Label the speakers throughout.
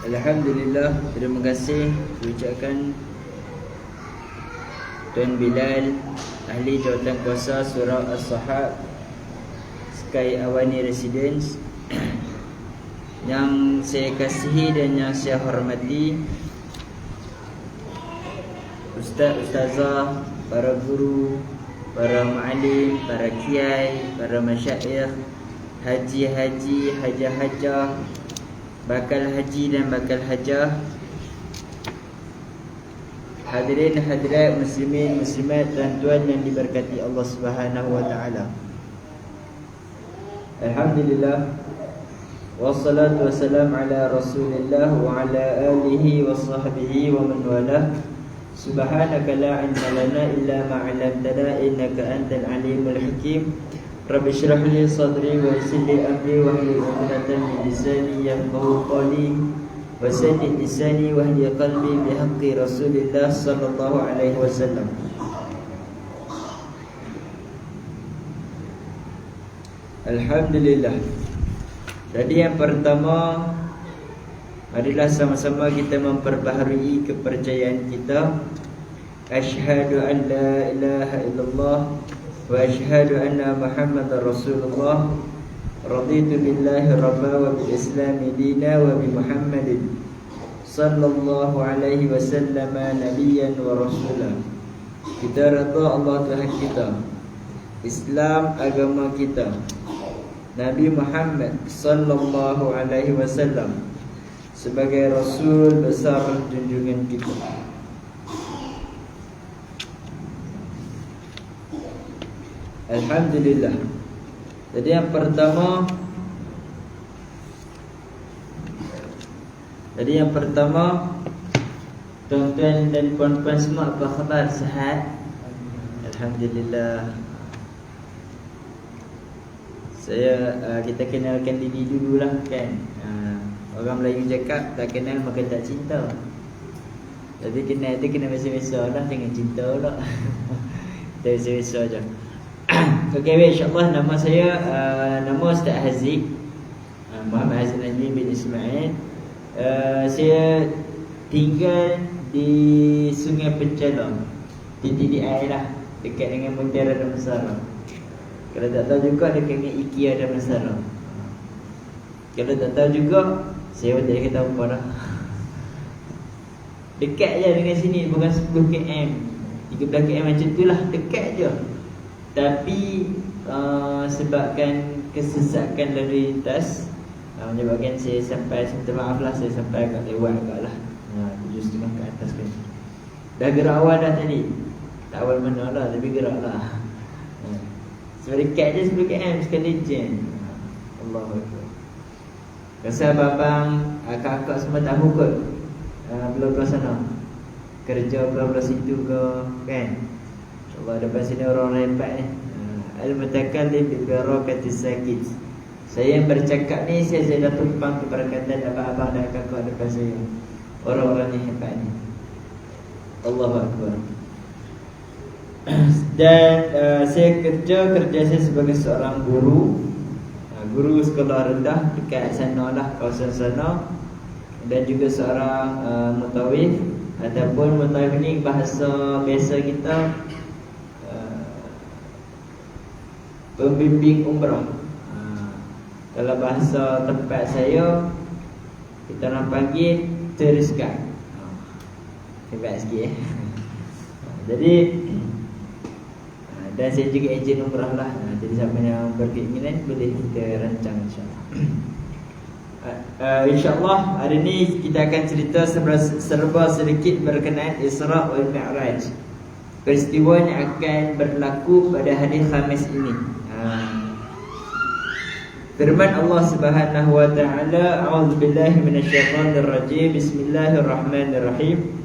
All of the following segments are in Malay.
Speaker 1: Alhamdulillah, terima kasih diucapkan Tuan Bilal, ahli jawatan kuasa surau As-Sahab, Sky Awani Residence, yang saya kasihi dan yang saya hormati, Ustaz, Ustazah, para guru, para ma'alim, para kiai, para masyaikh, haji-haji, hajah-hajah, bakal haji dan bakal hajah, hadirin hadirat muslimin muslimat dan tuan yang diberkati Allah Subhanahu wa taala. Alhamdulillah, wassalatu wassalamu ala Rasulillah wa ala alihi wa sahbihi wa man walah. Subhanaka la ilma lana illa ma 'allamtana innaka antal alimul hakim. Rabbi shrah li sadri wa yassir li amri wahlul 'uqdatam min lisani yafqahu qawli wa saddid lisani wahdi qalbi bihaqqi Rasulillah sallallahu alaihi wasallam. Alhamdulillah. Jadi yang pertama adalah sama-sama kita memperbaharui kepercayaan kita. Asyhadu an la ilaha illallah wa asyhadu anna Muhammadar Rasulullah. Raditu billahi rabba wa bil islami dina wa bi Muhammadin sallallahu alaihi wasallam nabiyyan wa rasulah. Kita redha Allah Tuhan kita, Islam agama kita, Nabi Muhammad sallallahu alaihi wasallam sebagai Rasul besar junjungan kita. Alhamdulillah. Jadi yang pertama tuan-tuan dan puan-puan semua, apa khabar? Sihat? Alhamdulillah. Kita kenalkan diri dululah kan. Orang Melayu cakap tak kenal maka tak cinta. Tapi kenal tu kena biasa-biasa lah, jangan cinta pula. Kita biasa-biasa je. Okey, insya-Allah nama saya nama Ustaz Haziq, Muhammad Haziq Najmi bin Ismail. Saya tinggal di Sungai Penchala, di TDI lah, dekat dengan Mutiara Damansara. Kalau tak tahu juga dekat dengan IKEA Damansara. Kalau tak tahu juga, saya tak kata apa dah. Dekat je dengan sini, bukan 10 km 13 km macam tu lah, dekat je. Tapi sebabkan kesesakan lalu lintas, menyebabkan saya sampai, minta maaf lah, saya sampai agak lewat agak lah 7.30 ke atas kan. Dah gerak awal dah tadi. Tak awal mana lah, tapi gerak lah. Sebab dekat je 10 km sekali jen. Allahu Akbar. Rasa abang, kakak semua tahu kot belah-belah sana kerja belah-belah situ ke kan. InsyaAllah depan sini orang hebat ni. Al-mutakallim bi barakatis sakit. Saya yang bercakap ni, saya dah tumpang keberkatan abang-abang dan kakak depan saya. Orang-orang ni hebat ni. Allahu Akbar. Dan saya kerja saya sebagai seorang guru. Guru sekolah rendah dekat sana lah, kawasan sana. Dan juga seorang mutawif, ataupun mutawif ni bahasa biasa kita pembimbing umrah. Kalau bahasa tempat saya, kita orang panggil tourist guide. Hebat sikit Jadi dan saya juga ejen umrah lah. Jadi siapa yang berkeinginan boleh kita rancang insyaAllah. InsyaAllah hari ni kita akan cerita serba sedikit berkenaan Isra' wal Mi'raj. Peristiwa yang akan berlaku pada hari Khamis ini. Firman Allah Subhanahu wa taala, a'udzubillahi minasyaitonir rajim. Bismillahirrahmanirrahim.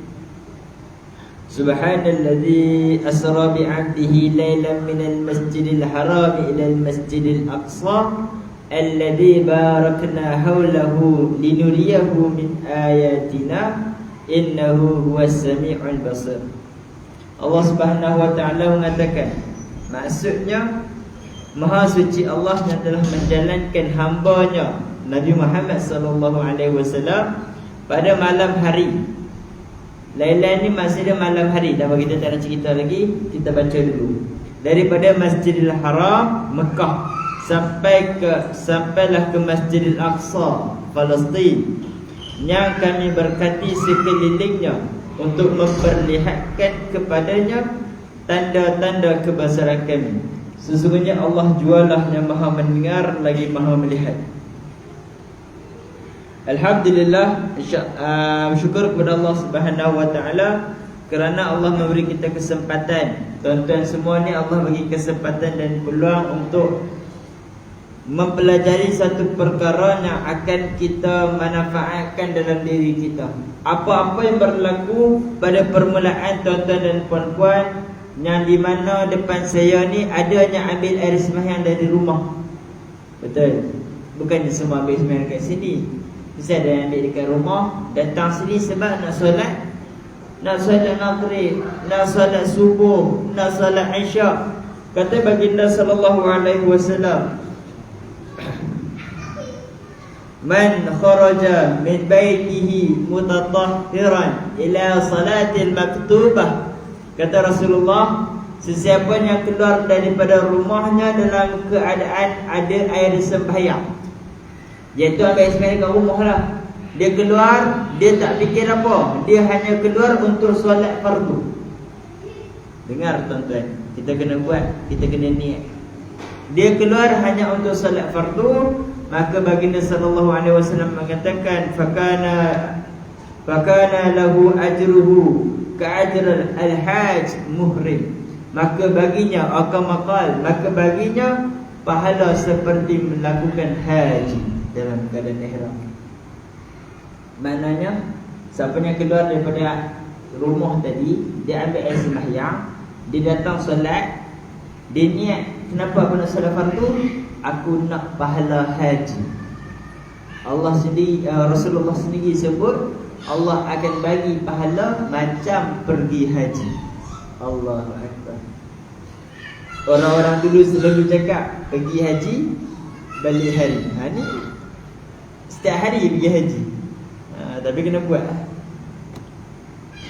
Speaker 1: Subhanalladzi asra bi'abdihi lailan minal masjidil haram ilal masjidil aqsa alladzi barakna hawlahu linuriyahu min ayatina innahu huwas sami'ul basir. Allah Subhanahu wa taala mengatakan, maksudnya Maha suci Allah yang telah menjalankan hamba-Nya Nabi Muhammad sallallahu alaihi wasallam pada malam hari. Lailan ni maksudnya malam hari. Dah bagi kita tak nak cerita lagi, kita baca dulu. Daripada Masjidil Haram Mekah sampailah ke Masjidil Aqsa Palestin, yang kami berkati sekelilingnya untuk memperlihatkan kepadanya tanda-tanda kebesaran kami. Sesungguhnya Allah jualah yang maha mendengar lagi maha melihat. Alhamdulillah, syukur kepada Allah Subhanahu wa taala kerana Allah memberi kita kesempatan. Tuan-tuan semua ni Allah bagi kesempatan dan peluang untuk mempelajari satu perkara yang akan kita manfaatkan dalam diri kita. Apa-apa yang berlaku pada permulaan tuan-tuan dan puan-puan, yang di mana depan saya ni ada yang ambil air sembahyang dari rumah. Betul? Bukannya semua ambil sembahyang kat sini. Mesti ada yang ambil dekat rumah, datang sini sebab nak solat, nak solat maghrib, nak solat subuh, nak solat isyak. Kata baginda sallallahu alaihi wasallam, man kharaja min baitihi mutatahhiran ila salatil maktubah. Kata Rasulullah, sesiapa yang keluar daripada rumahnya dalam keadaan ada air sembahyang, iaitu ambil sembahyang kat rumah lah. Dia keluar, dia tak fikir apa, dia hanya keluar untuk solat fardu. Dengar tuan-tuan, kita kena buat, kita kena niat. Dia keluar hanya untuk solat fardu, maka baginda sallallahu alaihi wasallam mengatakan fakana lahu ajruhu ka'ajr al-hajj muhrim. Maka baginya maka baginya pahala seperti melakukan haji dalam keadaan ihram. Maknanya siapa yang keluar daripada rumah tadi, dia ambil air sembahyang, dia datang solat, dia niat, kenapa aku nak solat fardu? Aku nak pahala haji. Allah sendiri, Rasulullah sendiri sebut Allah akan bagi pahala macam pergi haji. Allahu Akbar. Orang-orang dulu selalu cakap pergi haji balik hari. Ni setiap hari pergi haji. Tapi kena buat.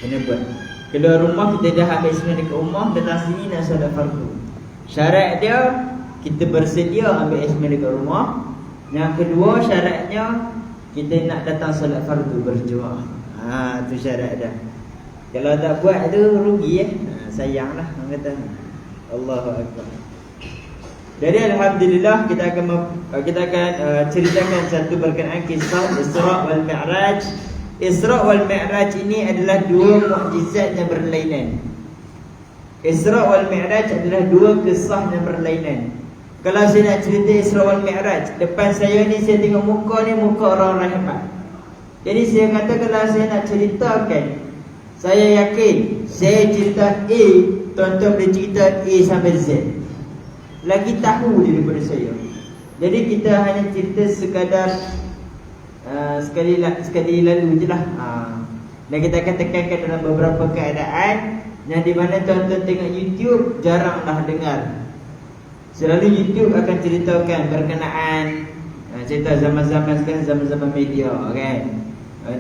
Speaker 1: Kena buat. Keluar rumah kita dah ambil sembahyang dekat rumah, datang sini nak solat fardu. Syarat dia kita bersedia ambil sembahyang dekat rumah. Yang kedua syaratnya kita nak datang solat fardu berjemaah. Tu syarat dah. Kalau tak buat tu rugi sayanglah orang kata. Allahu Akbar. Jadi alhamdulillah kita akan ceritakan satu berkenaan kisah Isra wal Mi'raj. Isra wal Mi'raj ini adalah dua mukjizat yang berlainan. Isra wal Mi'raj adalah dua kisah yang berlainan. Kalau saya nak cerita Isra wal Mi'raj, depan saya ni saya tengok muka ni muka orang-orang hebat. Jadi saya kata kalau saya nak ceritakan, saya yakin saya cerita A, tuan-tuan boleh cerita A sampai Z. Lagi tahu daripada saya. Jadi kita hanya cerita sekadar sekali lalu je lah. Dan kita akan tekankan dalam beberapa keadaan yang di mana tuan-tuan tengok YouTube jaranglah dengar. Selalu YouTube akan ceritakan berkenaan cerita zaman-zaman sekarang, zaman-zaman media kan.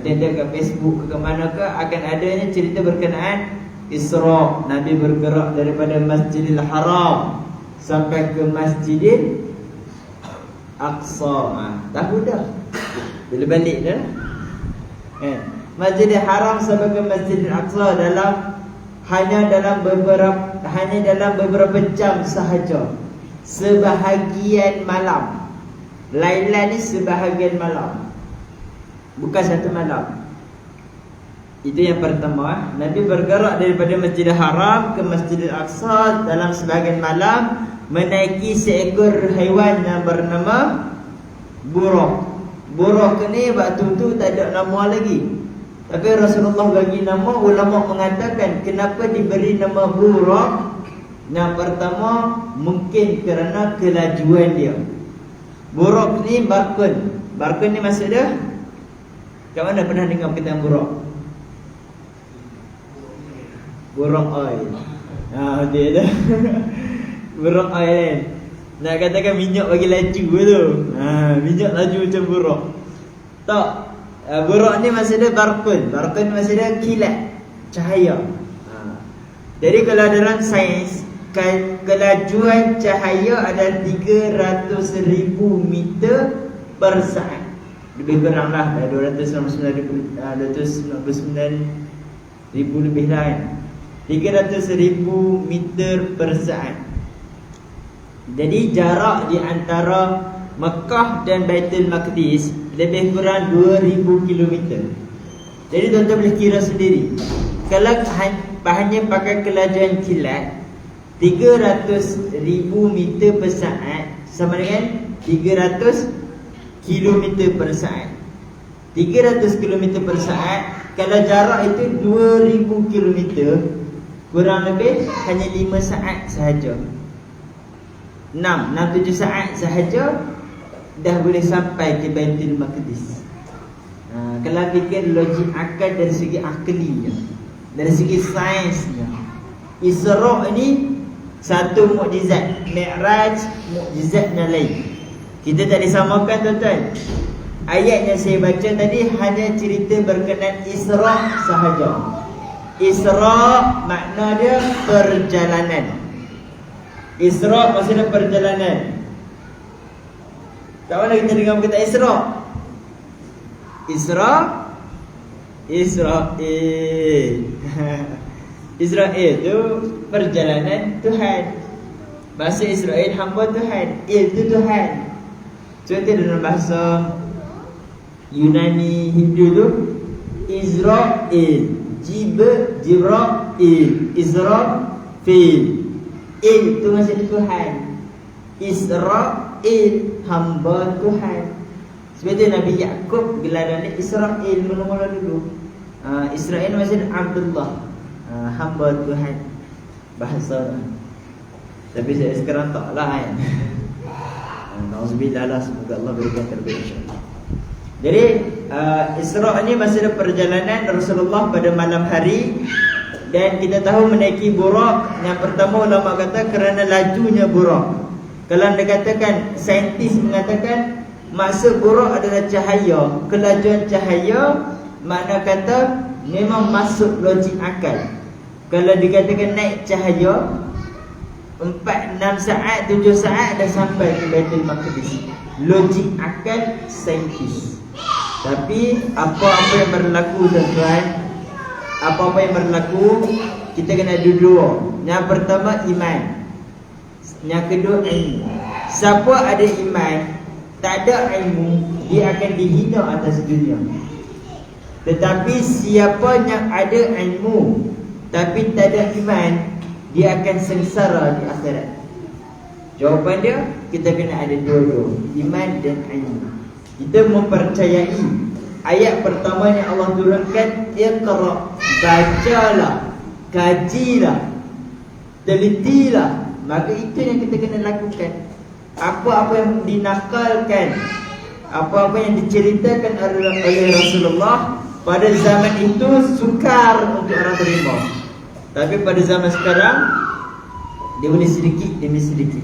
Speaker 1: Tenda kat Facebook ke mana ke akan adanya cerita berkenaan Isra, Nabi bergerak daripada Masjidil Haram sampai ke Masjidil Aqsa. Tahu dah. Bila balik dah. Masjidil Haram sampai ke Masjidil Aqsa hanya dalam beberapa jam sahaja. Sebahagian malam. Lailan ni sebahagian malam, bukan satu malam. Itu yang pertama. Nabi bergerak daripada Masjidil Haram ke Masjidil Aqsa dalam sebahagian malam, menaiki seekor haiwan yang bernama buraq. Buraq ni waktu tu tak ada nama lagi, tapi Rasulullah bagi nama. Ulama mengatakan kenapa diberi nama buraq. Yang pertama mungkin kerana kelajuan dia. Buraq ni barkun. Barkun ni maksud dia, kat mana pernah dengar perkataan buraq? Buraq oil. Dia dah. Buraq oil kan. Nak katakan minyak bagi laju tu. Minyak laju macam buraq. Tak. Buruk ni maksudnya barqun. Barqun maksudnya kilat, cahaya. Jadi kalau dalam sains, kelajuan cahaya ada 300,000 meter per saat. Lebih kurang lah, 299,000 lebih lah kan. 300,000 meter per saat. Jadi jarak di antara Mekah dan Baitul Maqdis lebih kurang 2,000 kilometer. Jadi tuan-tuan boleh kira sendiri. Kalau hanya pakai kelajuan kilat 300,000 meter per saat sama dengan 300 kilometer per saat. 300 kilometer per saat, kalau jarak itu 2,000 kilometer, kurang lebih hanya 5 saat sahaja. 6-7 saat sahaja dah boleh sampai ke Baitul Maqdis. Kalau fikir logik akal dari segi aklinya, dari segi sainsnya, Isra' ni satu mukjizat, Mi'raj mukjizatnya lain. Kita tak disamakan tuan-tuan. Ayat yang saya baca tadi hanya cerita berkenaan Isra' sahaja. Isra' makna dia perjalanan. Isra' maksudnya perjalanan. Tak mana kita dengar kata Isra'? Israel. Israel tu perjalanan Tuhan. Bahasa Israel hamba Tuhan. Tu Tuhan. Contoh dalam bahasa Yunani Hindu tu Israel, Jibril, Israfil. Tu maksudnya Tuhan. Israel hamba Tuhan. Sebab tu Nabi Yaqub gelarannya Israel mula-mula dulu. Israel maksudnya Abdullah, hamba Tuhan. Bahasa. Tapi saya sekarang tak lah kan. Nauzubillah lah, semoga Allah berikan terbaik insyaAllah. Jadi Isra' ni maksudnya perjalanan Rasulullah pada malam hari. Dan kita tahu menaiki burak, yang pertama ulama kata kerana lajunya burak. Kalau anda katakan, saintis mengatakan maksud burak adalah cahaya, kelajuan cahaya, makna kata memang masuk logik akal. Kalau dikatakan naik cahaya 4, 6 saat, 7 saat dah sampai ke Baitul Maqdis. Logik akal saintis. Tapi apa-apa yang berlaku tuan-tuan, apa-apa yang berlaku, kita kena ada dua. Yang pertama iman, yang kedua ilmu. Siapa ada iman, tak ada ilmu, dia akan dihina atas dunia. Tetapi siapa yang ada ilmu tapi tak ada iman, dia akan sengsara di akhirat. Jawapan dia, kita kena ada dua-dua, iman dan ilmu. Kita mempercayai ayat pertama yang Allah turunkan, Iqra', bacalah, kajilah, telitilah. Maka itu yang kita kena lakukan. Apa-apa yang dinakalkan, apa-apa yang diceritakan oleh Rasulullah pada zaman itu sukar untuk orang terima. Tapi pada zaman sekarang dia boleh sedikit demi sedikit.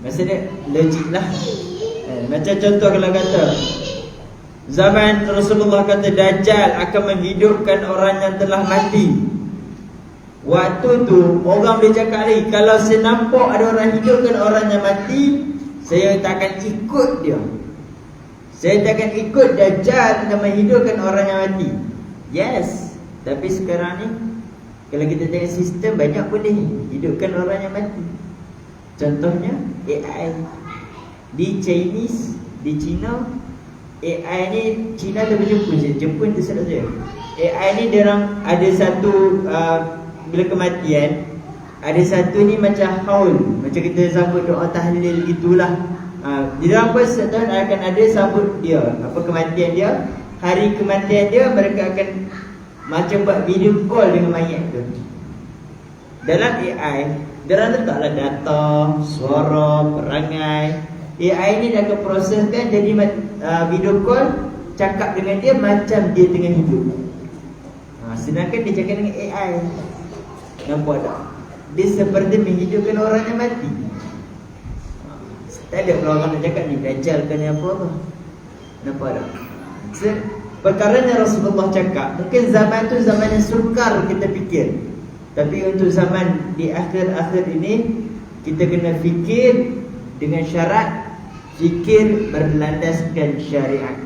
Speaker 1: Maksudnya logik lah. Macam contoh kalau kata zaman Rasulullah kata Dajjal akan menghidupkan orang yang telah mati. Waktu tu orang boleh cakap lagi, kalau saya nampak ada orang hidupkan orang yang mati, saya takkan ikut dia. Saya takkan ikut Dajjal yang menghidupkan orang yang mati. Yes. Tapi sekarang ni kalau kita tengok sistem, banyak boleh hidupkan orang yang mati. Contohnya AI. Di Chinese, di China, AI ni China atau Jepun je? Jepun tu salah je. AI ni diorang ada satu bila kematian, ada satu ni macam haul, macam kita sambut doa tahlil gitulah. Diorang pun setahun akan ada sambut dia, apa kematian dia, hari kematian dia, mereka akan macam buat video call dengan mayat tu. Dalam AI, diorang letaklah data, suara, perangai. AI ni dah keproseskan jadi video call, cakap dengan dia macam dia tengah hidup. Sedangkan dia cakap dengan AI, nampak tak? Dia seperti menghidupkan orang yang mati. Tak ada pula orang nak cakap ni Dajjal kan apa-apa. Nampak tak? Perkaranya Rasulullah cakap, mungkin zaman tu zaman yang sukar kita fikir. Tapi untuk zaman di akhir-akhir ini, kita kena fikir dengan syarat fikir berlandaskan syariat.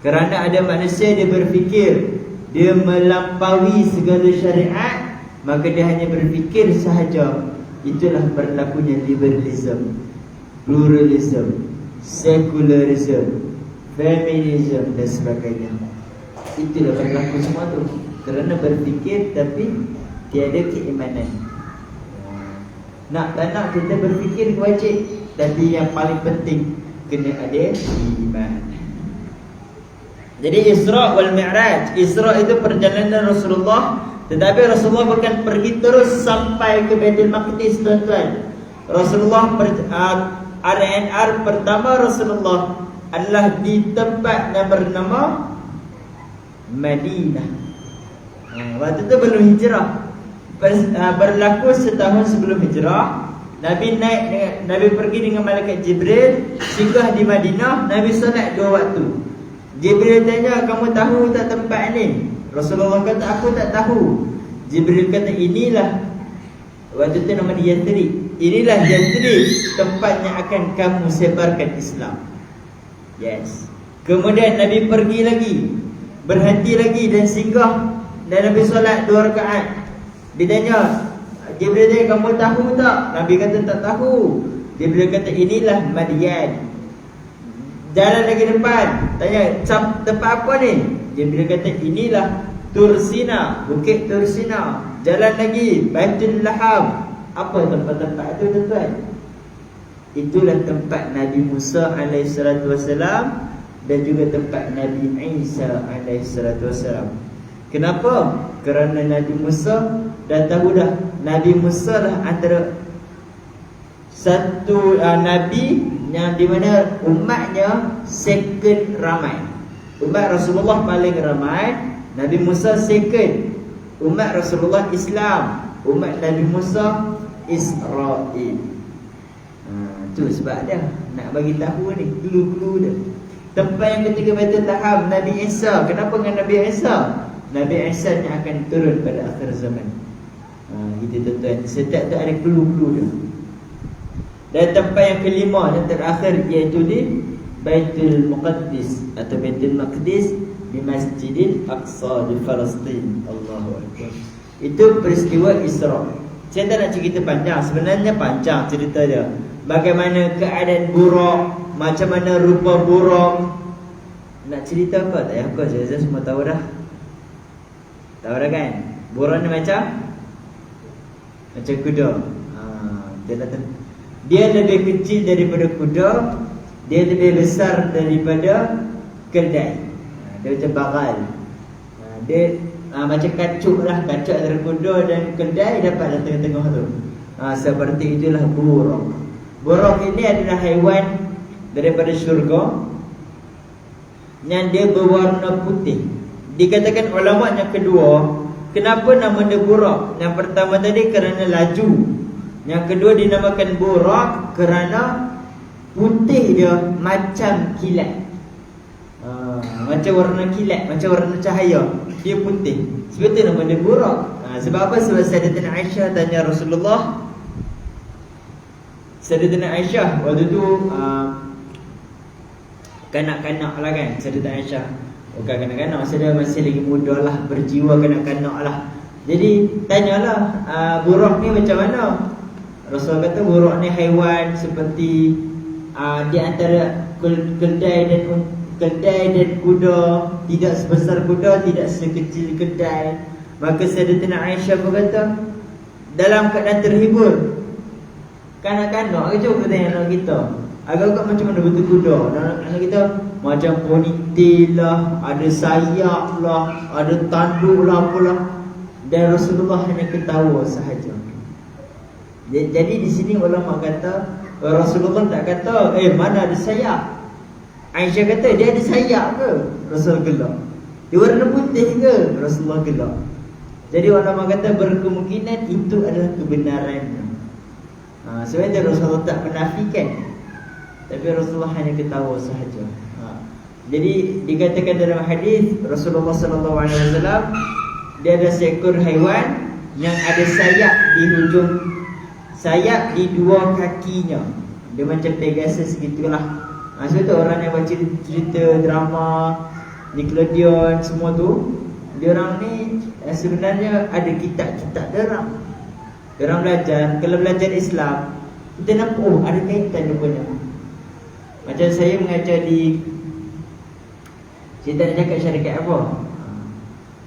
Speaker 1: Kerana ada manusia dia berfikir dia melampaui segala syariat, maka dia hanya berfikir sahaja. Itulah berlakunya liberalism, pluralism, secularism, feminism dan sebagainya. Itulah berlaku semua tu. Kerana berfikir tapi tiada keimanan. Nak tak nak kita berfikir wajib, tapi yang paling penting kena ada iman. Jadi Isra wal Mi'raj, Isra itu perjalanan Rasulullah, tetapi Rasulullah bukan pergi terus sampai ke Baitul Maqdis, tuan-tuan. Rasulullah RNR pertama Rasulullah adalah di tempat yang bernama Madinah. Waktu itu belum hijrah. Berlaku setahun sebelum hijrah, Nabi pergi dengan malaikat Jibril, singgah di Madinah. Nabi solat 2 waktu. Jibril tanya, kamu tahu tak tempat ni? Rasulullah kata, aku tak tahu. Jibril kata, inilah. Waktu itu nama dia Yathrib. Inilah Yathrib, tempat yang akan kamu sebarkan Islam. Yes. Kemudian Nabi pergi lagi, berhenti lagi dan singgah, dan Nabi solat 2 rakaat. Dia tanya, Jibril tanya, kamu tahu tak? Nabi kata tak tahu. Jibril kata, inilah Madian. Jalan lagi depan, tanya, tempat apa ni? Jibril kata, inilah Tursina, Bukit Tursina. Jalan lagi, Baitul Laham. Apa tempat-tempat itu, tuan-tuan? Itulah tempat Nabi Musa AS dan juga tempat Nabi Isa AS. Kenapa? Kerana Nabi Musa dah tahu dah, Nabi Musa lah antara satu Nabi yang di mana umatnya second ramai. Umat Rasulullah paling ramai, Nabi Musa second. Umat Rasulullah Islam, umat Nabi Musa Israel. Tu sebab dia nak bagi tahu ni, clue-clue dia. Tempat yang ketiga Baitul Laham, Nabi Isa. Kenapa dengan Nabi Isa? Nabi Isa yang akan turun pada akhir zaman. Kita tuan-tuan, setiap tu ada clue-clue dia. Dan tempat yang kelima dan terakhir iaitu di Baitul Muqaddis atau Baitul Maqdis di Masjidil Aqsa di Palestin. Allahu Akbar. Itu peristiwa Isra. Saya tak nak cerita panjang, sebenarnya panjang cerita dia. Bagaimana keadaan buruk, macam mana rupa buruk. Nak cerita apa? Tak payah apa, saya semua tahu dah. Tahu dah kan? Buruk ni macam kuda. Dia lebih kecil daripada kuda, dia lebih besar daripada keldai. Dia macam bagal. Dia macam kacuk lah, kacuk antara kuda dan keldai dapat dalam tengah-tengah tu. Seperti itulah buruk. Buruk ini adalah haiwan daripada syurga yang dia berwarna putih. Dikatakan ulama yang kedua, kenapa nama dia buruk? Yang pertama tadi kerana laju. Yang kedua dinamakan buruk kerana putih dia macam kilat. Macam warna kilat, macam warna cahaya. Dia putih. Sebab itu nama dia buruk. Sebab apa? Sebab Sayyidatina Aisyah tanya Rasulullah. Sayyidatina Aisyah waktu tu kanak-kanak lah kan. Sayyidatina Aisyah bukan kanak-kanak, maksudnya masih lagi muda lah, berjiwa kanak-kanak lah. Jadi tanyalah, buruk ni macam mana? Rasul kata buruk ni haiwan seperti di antara keldai dan kuda, tidak sebesar kuda, tidak sekecil keldai. Maka Sayyidatina Aisyah berkata dalam keadaan terhibur, kanak-kanak je kita tanya anak kita, agak-agak macam mana betul kuda. Anak kita macam ponytail lah, ada sayap lah, ada tanduk lah apalah. Dan Rasulullah hanya ketawa sahaja. Jadi di sini ulama kata Rasulullah tak kata mana ada sayap. Aisyah kata dia ada sayap ke? Rasul gelak. Dia warna putih ke? Rasulullah gelak. Jadi ulama kata berkemungkinan itu adalah kebenarannya. Sebenarnya Rasulullah tak menafikan, tapi Rasulullah hanya ketawa sahaja. Jadi dikatakan dalam hadis Rasulullah sallallahu alaihi wasallam, dia ada seekor haiwan yang ada sayap di hujung, sayap di dua kakinya. Dia macam Pegasus gitulah. Sebab tu orang yang baca cerita drama Nickelodeon semua tu, dia orang ni sebenarnya ada kitab-kitab dia orang. Dia orang belajar, kalau belajar Islam, kita nampak ada kaitan rupanya. Macam saya mengajar di, saya tak nak cakap syarikat apa,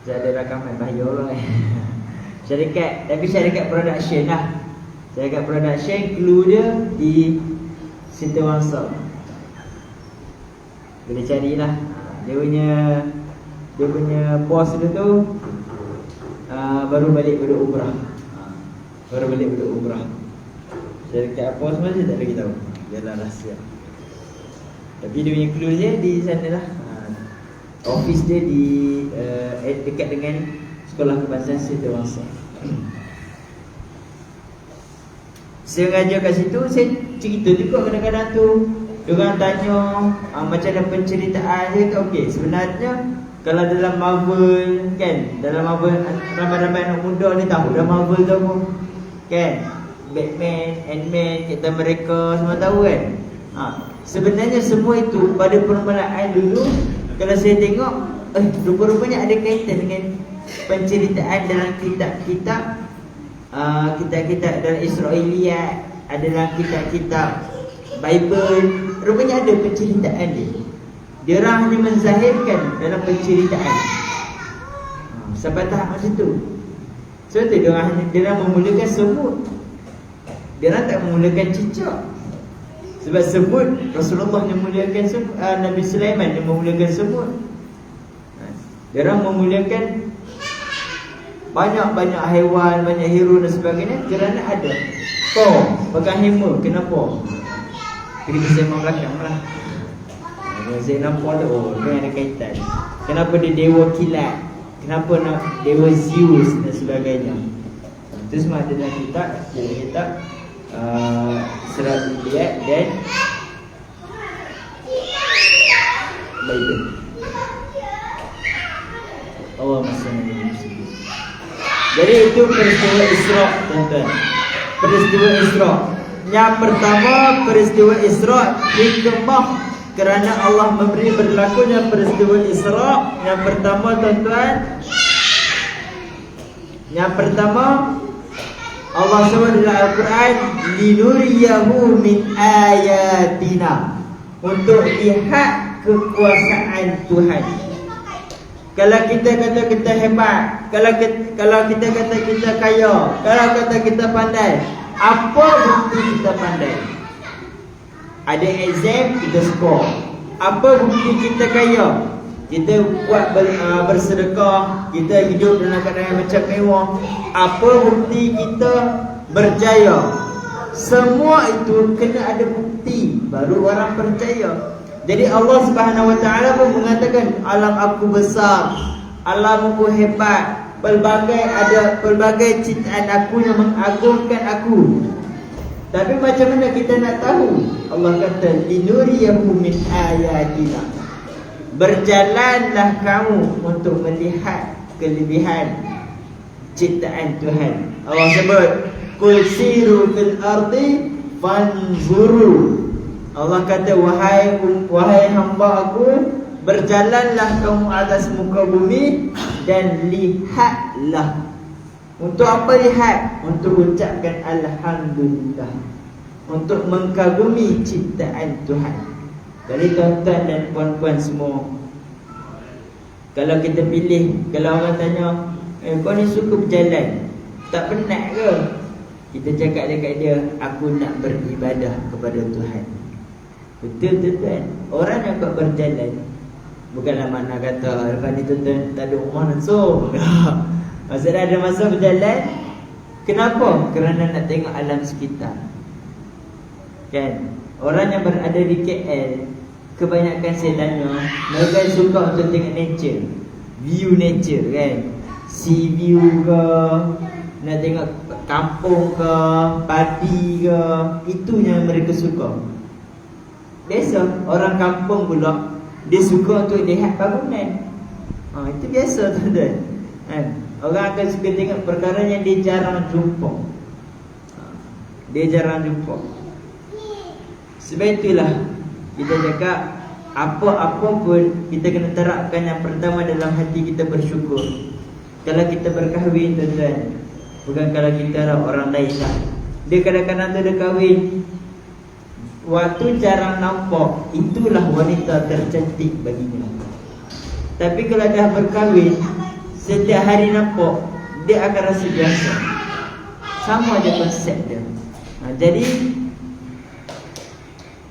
Speaker 1: saya ada rakaman bahaya orang syarikat, tapi syarikat production lah. Syarikat production, clue dia di Sintawangsa. Boleh carilah. Dia punya bos dia tu baru balik pada umrah. Baru balik pada umrah. Syarikat apa semua saya tak bagi tahu. Biarlah rahsia. Tapi dia punya clue dia di sana lah. Office dia di dekat dengan Sekolah Kebangsaan Sintawangsa. Saya mengajar kat situ, saya cerita juga kadang-kadang tu. Diorang tanya macam ada penceritaan dia tu. Okey, sebenarnya kalau dalam Marvel kan, dalam Marvel ramai-ramai anak muda ni tahu dah Marvel tu apa kan, Batman, Ant-Man, Captain America semua tahu kan. Sebenarnya semua itu pada permulaan dulu, kalau saya tengok rupa-rupanya ada kaitan dengan penceritaan dalam kitab-kitab, kitab-kitab dalam Israiliyat, adalah kitab-kitab Bible. Rupanya ada penceritaan dia. Dia orang hanya menzahirkan dalam penceritaan. Sampai tahap macam tu. Sebab tu dia orang memulakan semut. Dia orang tak memulakan cicak. Sebab semut, Rasulullah yang memulakan semut, Nabi Sulaiman yang memulakan semut. Dia orang memulakan banyak-banyak haiwan, banyak hero dan sebagainya kerana ada Thor pegang hammer. Kenapa? Kita sembang belakang lah. Saya nampak tu, dia ada kaitan. Kenapa dia dewa kilat? Kenapa nak dewa Zeus dan sebagainya? Itu semua ada dalam kitab. Dalam kitab Surat Al-Anbiya dan Bible. Allah Subhanahu. Jadi itu peristiwa Isra, tuan-tuan. Peristiwa Isra. Yang pertama, peristiwa Isra hikmah kerana Allah memberi berlakunya peristiwa Isra. Yang pertama, tuan-tuan, yang pertama, Allah sebut dalam Al-Quran, linuriyahu min ayatina, untuk lihat kekuasaan Tuhan. Kalau kita kata kita hebat, kalau kita kata kita kaya, kalau kata kita pandai, apa bukti kita pandai? Ada exam, kita skor. Apa bukti kita kaya? Kita buat bersedekah, kita hidup dalam keadaan macam mewah. Apa bukti kita berjaya? Semua itu kena ada bukti, baru orang percaya. Jadi Allah Subhanahu Wa Taala pun mengatakan, alam aku besar, alam aku hebat, pelbagai ciptaan aku yang mengagungkan aku. Tapi macam mana kita nak tahu? Allah kata, linuriyahu min ayatina, berjalanlah kamu untuk melihat kelebihan ciptaan Tuhan. Allah sebut, qul siru fil ardi fanzuru. Allah kata, wahai hamba aku, berjalanlah kamu atas muka bumi dan lihatlah. Untuk apa lihat? Untuk ucapkan Alhamdulillah, untuk mengagumi ciptaan Tuhan. Jadi tuan-tuan dan puan-puan semua, kalau kita pilih, kalau orang tanya, kau ni suka berjalan, tak penat ke? Kita cakap dekat dia, aku nak beribadah kepada Tuhan. Betul tuan-tuan. Orang yang kau berjalan, bukanlah makna kata lepas ni tuan-tuan tak ada rumah nak so. Maksudnya ada masa berjalan. Kenapa? Kerana nak tengok alam sekitar. Kan? Orang yang berada di KL, kebanyakan saya tanya, mereka suka untuk tengok nature, view nature kan, sea view ke, nak tengok kampung ke, padi ke, itu yang mereka suka. Biasa orang kampung pula, dia suka untuk lihat bangunan. Itu biasa tuan-tuan. Orang akan suka tengok perkara yang dia jarang jumpa. Dia jarang jumpa. Sebab itulah kita cakap, apa-apa pun kita kena terapkan yang pertama dalam hati kita bersyukur. Kalau kita berkahwin tuan-tuan, bukan kalau kita orang lain lah. Dia kadang-kadang tu dia kahwin, waktu jarang nampak, itulah wanita tercantik baginya. Tapi kalau dah berkahwin, setiap hari nampak, dia akan rasa biasa. Sama je konsep dia. Jadi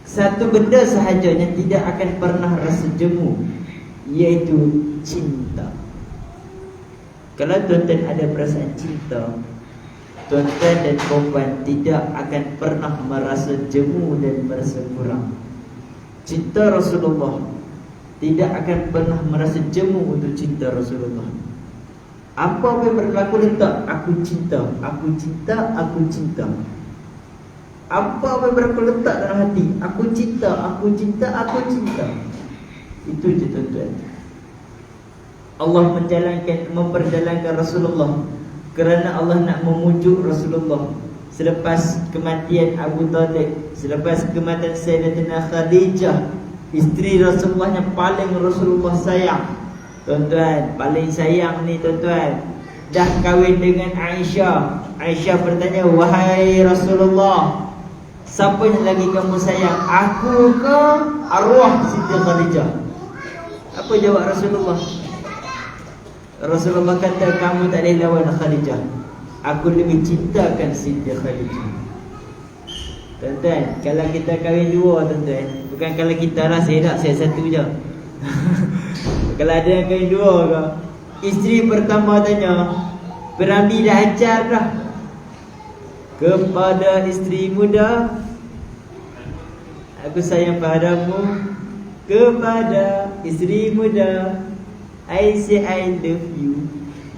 Speaker 1: satu benda sahaja yang tidak akan pernah rasa jemu, iaitu cinta. Kalau tuan-tuan ada perasaan cinta, tuan-tuan dan puan tidak akan pernah merasa jemu dan merasa kurang. Cinta Rasulullah, tidak akan pernah merasa jemu untuk cinta Rasulullah. Apa yang berlaku letak, aku cinta, aku cinta, aku cinta. Apa yang berlaku letak dalam hati, aku cinta, aku cinta, aku cinta. Itu je tuan-tuan. Allah memperjalankan Rasulullah kerana Allah nak memujuk Rasulullah. Selepas kematian Abu Talib, selepas kematian Sayyidatina Khadijah, isteri Rasulullah yang paling Rasulullah sayang, tuan-tuan, paling sayang ni tuan-tuan, dah kahwin dengan Aisyah. Aisyah bertanya, wahai Rasulullah, siapa yang lagi kamu sayang, aku ke arwah Siti Khadijah? Apa jawab Rasulullah? Rasulullah kata, kamu tak boleh lawan Khadijah. Aku lebih cintakan Siti Khadijah. Tuan-tuan, kalau kita kahwin dua tuan-tuan, bukan kalau kita lah, saya satu je. Kalau ada yang kahwin dua ke, isteri pertama tanya, Piramli dah ajar dah kepada isteri muda, aku sayang padamu. Kepada isteri muda, I say I love you.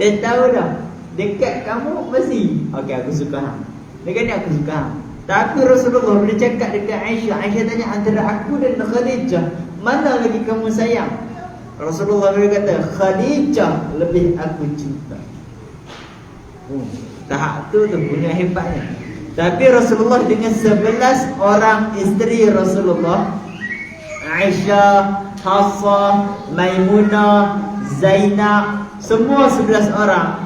Speaker 1: Dan tahu dah, dekat kamu mesti, okey aku suka hang, dekat ni aku suka hang. Tapi Rasulullah bila cakap dekat Aisyah, Aisyah tanya, antara aku dan Khadijah, mana lagi kamu sayang? Rasulullah berkata, Khadijah lebih aku cinta. Tahap tu punya hebatnya. Tapi Rasulullah dengan 11 orang isteri Rasulullah, Aisyah, Hafsah, Maimunah, Zainab, semua 11 orang.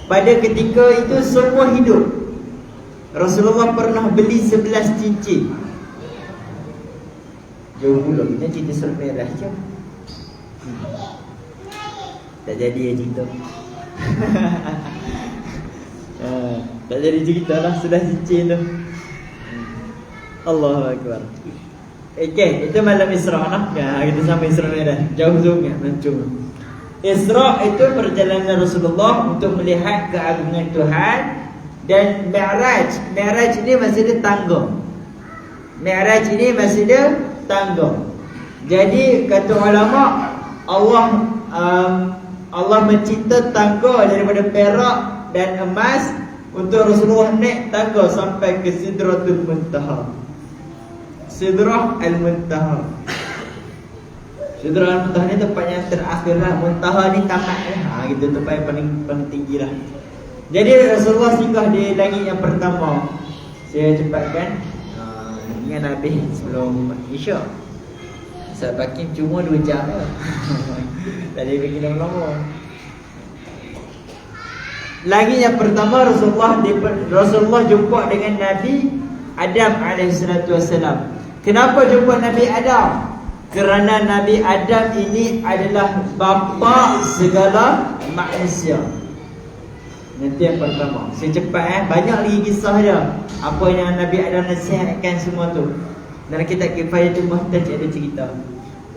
Speaker 1: Pada ketika itu semua hidup. Rasulullah pernah beli 11 cincin. Jauh pula kita cerita surat merah je. Tak jadi ya cerita. Tak jadi cerita lah, sudah cincin tu. Allahu Akbar. Okay, itu malam Isra lah. Kita sampai Isra merah. Jauh sangat mancung. Isra itu perjalanan Rasulullah untuk melihat keagungan Tuhan. Dan Mi'raj, Mi'raj ini masih ada tangga. Mi'raj ini masih ada tangga. Jadi kata ulama, Allah mencipta tangga daripada perak dan emas untuk Rasulullah naik tangga sampai ke Sidratul Muntaha. Sidrah Al-Muntaha. Sidrah Al-Muntaha ni tempat yang terakhir lah. Muntaha ni tamat lah. Gitu, tempat yang paling tinggi lah. Jadi Rasulullah singgah di langit yang pertama. Saya cepatkan, ingat habis sebelum Isyak. Saya pakai cuma 2 jam lah. Tak ada bagi lama-lama. Langit yang pertama Rasulullah jumpa dengan Nabi Adam AS. Kenapa jumpa Nabi Adam? Kerana Nabi Adam ini adalah bapa segala manusia. Nanti yang pertama. Saya cepat banyak lagi kisah dia. Apa yang Nabi Adam nasihatkan semua tu. Dalam kitab Kifayatul Muhtaj ada cerita.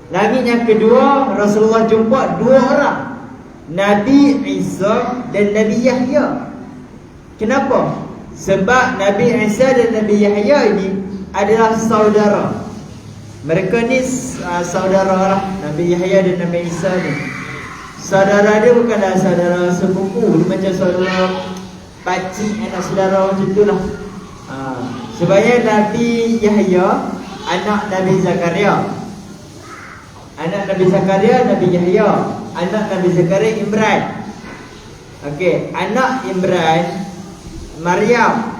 Speaker 1: Langit yang kedua, Rasulullah jumpa 2 orang, Nabi Isa dan Nabi Yahya. Kenapa? Sebab Nabi Isa dan Nabi Yahya ini adalah saudara. Mereka ni saudara lah, Nabi Yahya dan Nabi Isa ni. Saudara dia bukanlah saudara sepupu, dia macam saudara pakcik, anak saudara macam tu lah. Sebenarnya Nabi Yahya anak Nabi Zakaria. Anak Nabi Zakaria, Nabi Yahya. Anak Nabi Zakaria, Imran. Okey, anak Imran, Maryam.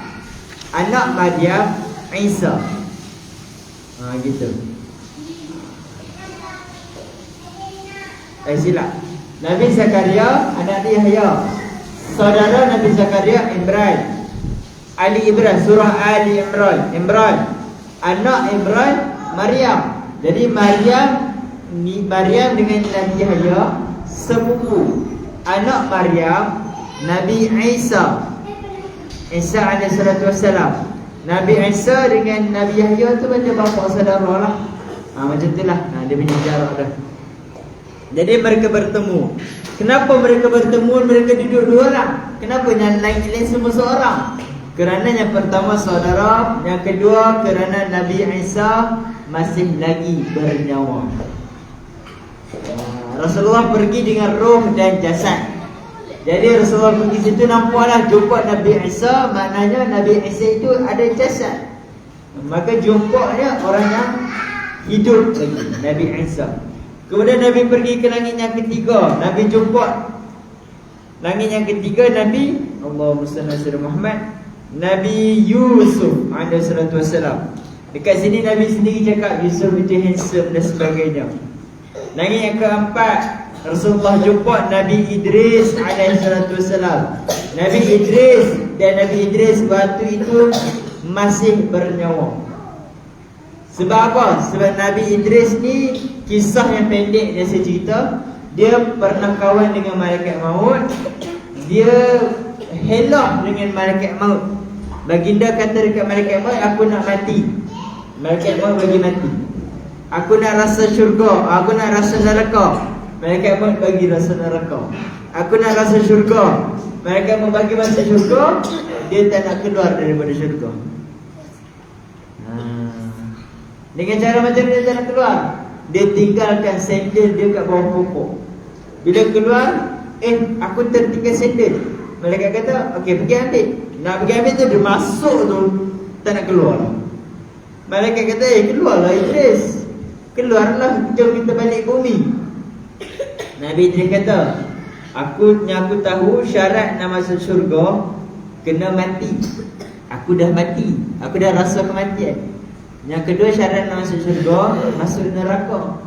Speaker 1: Anak Maryam, Isa. Gitu. Silap. Nabi Zakaria, anak Yahya. Saudara Nabi Zakaria, Imran. Ali Imran, surah Ali Imran. Imran. Anak Imran, Maryam. Jadi Maryam dengan Nabi Yahya sepupu. Anak Maryam, Nabi Isa. Isa alaihi salatu wassalam. Nabi Isa dengan Nabi Yahya tu macam bapa saudara lah. Macam itulah. Dia punya jarak dah. Jadi mereka bertemu. Kenapa mereka bertemu? Mereka duduk dua orang. Kenapa yang lain semua seorang? Kerana yang pertama saudara, yang kedua kerana Nabi Isa masih lagi bernyawa. Rasulullah pergi dengan roh dan jasad. Jadi Rasulullah pergi situ, nampaklah jumpa Nabi Isa. Maknanya Nabi Isa itu ada jasad. Maka jumpanya orang yang hidup lagi, Nabi Isa. Kemudian Nabi pergi ke langit yang ketiga. Nabi jumpa langit yang ketiga Nabi Allahumma salli ala Muhammad, Nabi Yusuf alaihi salatu wassalam. Dekat sini Nabi sendiri cakap Yusuf itu handsome dan sebagainya. Langit yang keempat, Rasulullah jumpa Nabi Idris alaihi salatu wassalam. Nabi Idris, dan Nabi Idris waktu itu masih bernyawa. Sebab apa? Sebab Nabi Idris ni, kisah yang pendek dia cerita, dia pernah kawan dengan malaikat maut. Dia helak dengan malaikat maut. Baginda kata dekat malaikat maut, aku nak mati. Malaikat maut bagi mati. Aku nak rasa syurga, aku nak rasa neraka. Malaikat maut bagi rasa neraka. Aku nak rasa syurga. Malaikat maut bagi rasa syurga. Dia tak nak keluar daripada syurga. Dengan cara macam dia tak nak keluar. Dia tinggalkan sandal dia kat bawah pokok. Bila keluar, aku tertinggal sandal. Malaikat kata, okey pergi ambil. Nak pergi ambil tu, dia masuk tu, tak nak keluar. Malaikat kata, keluarlah Idris. Keluarlah, jom kita balik bumi. Nabi Idris kata, aku tahu syarat nak masuk syurga kena mati. Aku dah mati, aku dah rasa kematian. Yang kedua syarat nak masuk syurga, masuk neraka.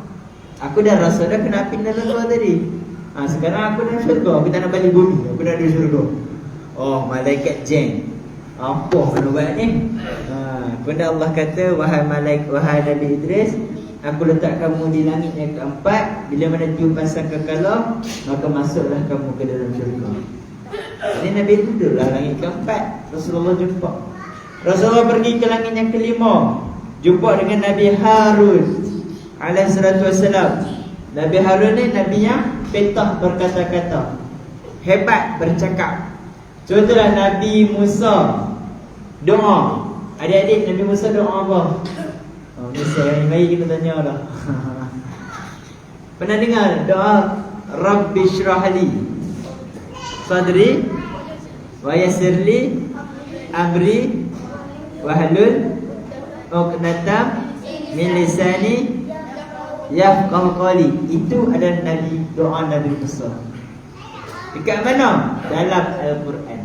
Speaker 1: Aku dah rasa dah kena api neraka tadi. Sekarang aku dah syurga, aku tak nak balik bumi, aku dah ada syurga. Oh, malaikat jeng. Apa kena buat ni? Kemudian Allah kata, wahai Nabi Idris, aku letak kamu di langit yang keempat. Bila mana tiup pasang kekala, maka masuklah kamu ke dalam syurga. Ini Nabi duduklah langit keempat. Rasulullah jumpa. Rasulullah pergi ke langit yang kelima, jumpa dengan Nabi Harun alaihi salatu wassalam. Nabi Harun ni Nabi yang petah berkata-kata, hebat bercakap. Contohlah Nabi Musa doa. Adik-adik, Nabi Musa doa apa? Musa yang mari kita tanya dah. Pernah dengar doa Rabbi syrahli sadri wa yassirli amri wahlul 'uqdatam min lisani yafqahu qawli. Itu adalah doa Nabi Musa. Dekat mana? Dalam Al-Quran.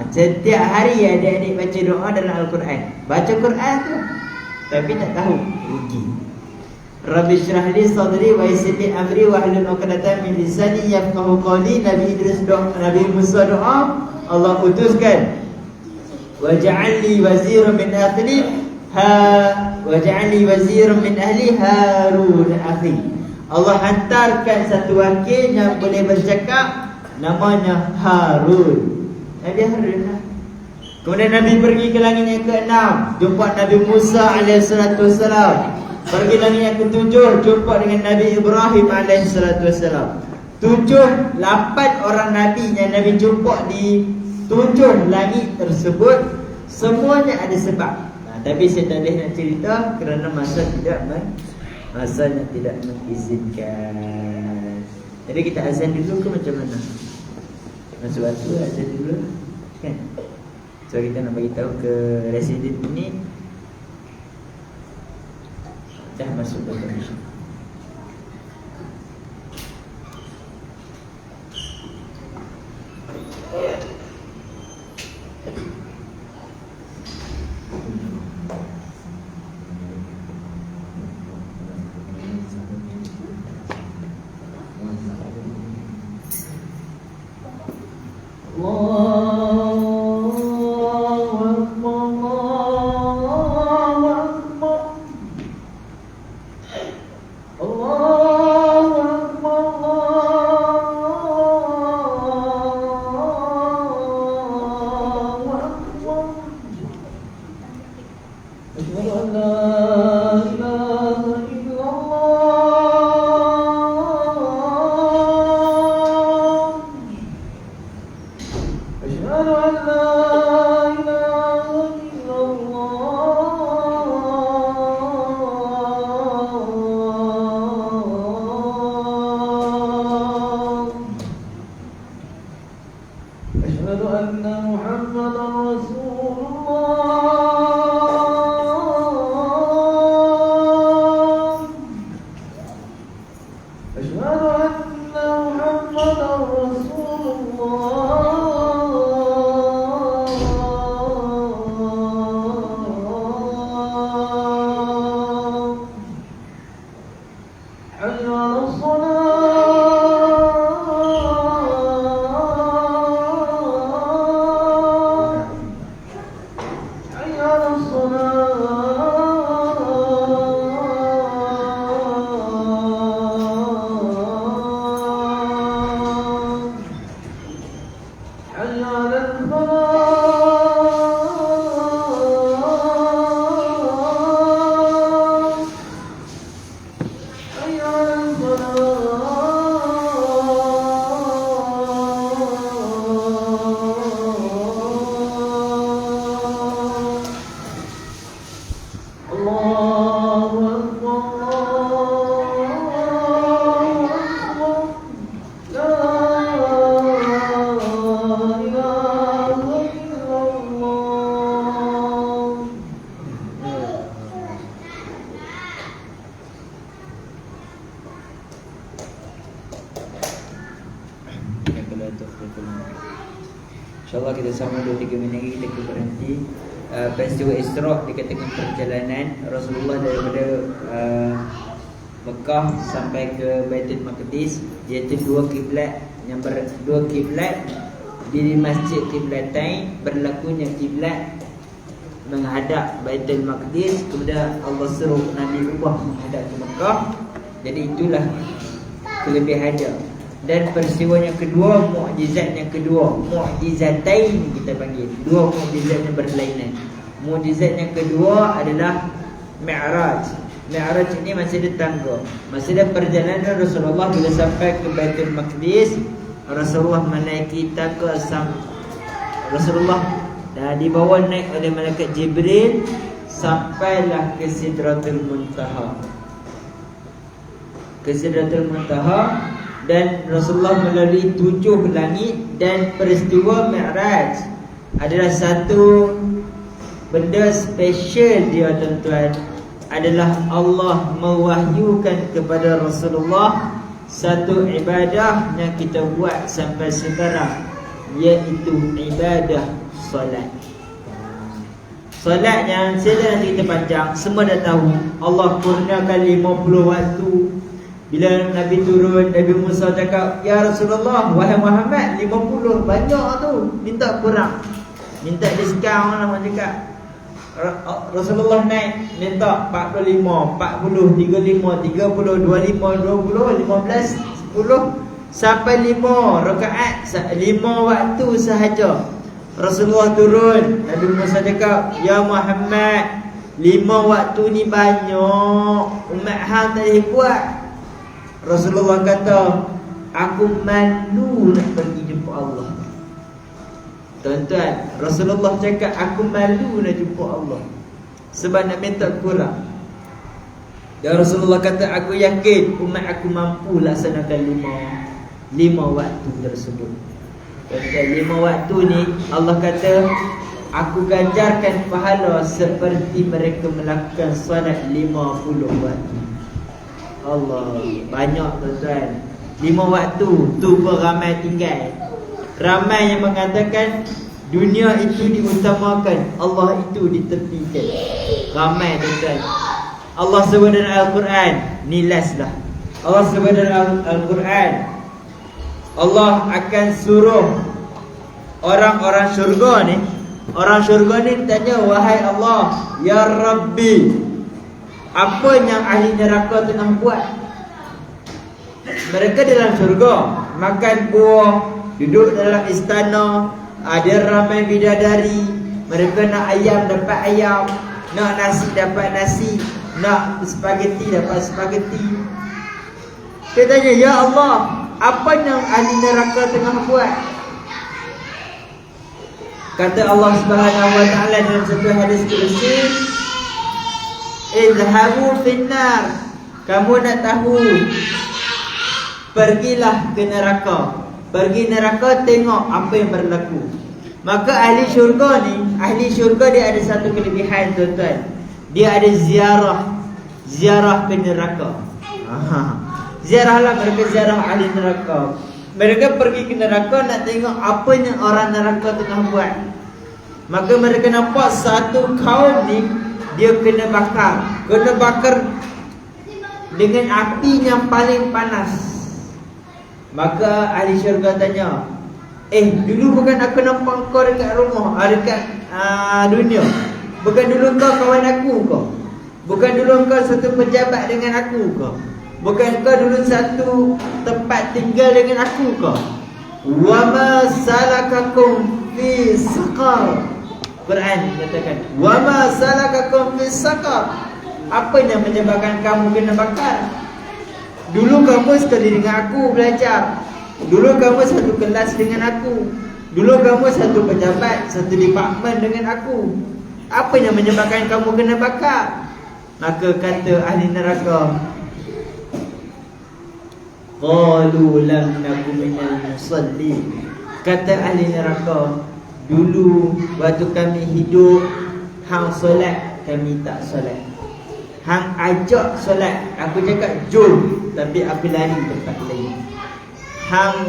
Speaker 1: Setiap hari adik-adik baca doa dalam Al-Quran. Baca Quran tu, tapi tak tahu, rugi. Rabbi syrah li sadri wa yassir li amri wahlul 'uqdatam min lisani yafqahu qawli. Nabi Idris doa, Nabi Musa doa, Allah utuskan waj'al li waziran min ahli waj'al li waziran min ahli Harun akhi. Allah hantarkan satu wakil yang boleh bercakap, namanya Harun. Nabi Harun lah. Kemudian Nabi pergi ke langit yang ke-6, jumpa Nabi Musa alaihi salatu wassalam. Pergi langit yang ke-7, jumpa dengan Nabi Ibrahim alaihi salatu wassalam. 8 orang Nabi yang Nabi jumpa di 7 langit tersebut, semuanya ada sebab. Tapi saya tak boleh nak cerita kerana masanya tidak mengizinkan. Jadi kita azan dulu ke macam mana? Masa waktu azan dulu kan? So kita nak bagi tahu ke residen ini dah masuk ke Allahu Akbar. InsyaAllah kita sama 2-3 minit lagi kita berhenti. Peristiwa Isra' dikatakan perjalanan Rasulullah daripada Mekah sampai ke Baitul Maqdis, iaitu dua kiblat di Masjid Qiblatain. Berlakunya kiblat menghadap Baitul Maqdis, kemudian Allah suruh Nabi ubah menghadap ke Mekah. Jadi itulah kelebihannya. Dan peristiwa yang kedua, mukjizat yang kedua, mukjizatain kita panggil. Dua mukjizat yang berlainan. Mukjizat yang kedua adalah Mi'raj. Mi'raj ini masih ada tangga. Masih ada perjalanan Rasulullah bila sampai ke Baitul Maqdis. Rasulullah menaiki tangga Rasulullah dibawa naik oleh malaikat Jibril sampailah ke Sidratul Muntaha. Ke Sidratul Muntaha. Dan Rasulullah melalui 7 langit. Dan peristiwa Mi'raj adalah satu benda special dia tuan-tuan. Adalah Allah mewahyukan kepada Rasulullah satu ibadah yang kita buat sampai sekarang, iaitu ibadah solat. Solat yang saya nanti kita panjang, semua dah tahu. Allah kurniakan 50 waktu. Bila Nabi turun, Nabi Musa cakap, "Ya Rasulullah, wahai Muhammad, 50 banyak tu, minta kurang, minta diskaun lah." Orang cakap Rasulullah naik, minta 45, 40, 35, 30, 25, 20, 15, 10 sampai 5 rakaat, 5 waktu sahaja. Rasulullah turun, Nabi Musa cakap, "Ya Muhammad, 5 waktu ni banyak, umat hang tak boleh buat." Rasulullah kata, "Aku malu nak pergi jumpa Allah." Tuan-tuan, Rasulullah cakap, "Aku malu nak jumpa Allah sebab nak minta kurang." Dan Rasulullah kata, "Aku yakin umat aku mampu laksanakan 5 waktu tersebut." Tuan-tuan, 5 waktu ni Allah kata, "Aku ganjarkan pahala seperti mereka melakukan solat 50 waktu." Allah, banyak tuan-tuan. 5 waktu tu pun ramai tinggal. Ramai yang mengatakan dunia itu diutamakan, Allah itu ditepikan. Ramai tuan-tuan. Allah sebut dalam Al-Quran, ni last lah. Allah sebut dalam Al-Quran, Allah akan suruh orang-orang syurga ni. Orang syurga ni tanya, "Wahai Allah, Ya Rabbi, apa yang ahli neraka tengah buat?" Mereka dalam syurga, makan buah, duduk dalam istana, ada ramai bidadari. Mereka nak ayam dapat ayam, nak nasi dapat nasi, nak spaghetti dapat spaghetti. Dia tanya, ya Allah, apa yang ahli neraka tengah buat? Kata Allah Subhanahu wa taala dalam sebuah hadis qudsi, "Izhabu finnar." Kamu nak tahu, pergilah ke neraka. Pergi neraka, tengok apa yang berlaku. Maka ahli syurga ni, ahli syurga dia ada satu kelebihan, tuan-tuan. Dia ada ziarah ke neraka. Ziarahlah mereka, ziarah ahli neraka. Mereka pergi ke neraka nak tengok apa yang orang neraka tengah buat. Maka mereka nampak satu kaum ni, dia kena bakar dengan api yang paling panas. Maka ahli syurga tanya, dulu bukan aku nampak kau dekat rumah, dekat dunia. Bukan dulu kau kawan aku kau. Bukan dulu kau satu pejabat dengan aku kau. Bukan kau dulu satu tempat tinggal dengan aku kau. Wa ma salakakum fi saqar. Quran katakan, wa ma salakakum fi saqar. Apa yang menyebabkan kamu kena bakar? Dulu kamu sekali dengan aku belajar. Dulu kamu satu kelas dengan aku. Dulu kamu satu pejabat, satu departmen dengan aku. Apa yang menyebabkan kamu kena bakar? Maka kata ahli neraka, qalu lam naku minal musallin. Kata ahli neraka, dulu waktu kami hidup, hang solat, kami tak solat. Hang ajak solat, aku cakap jom, tapi aku lari tempat lain. Hang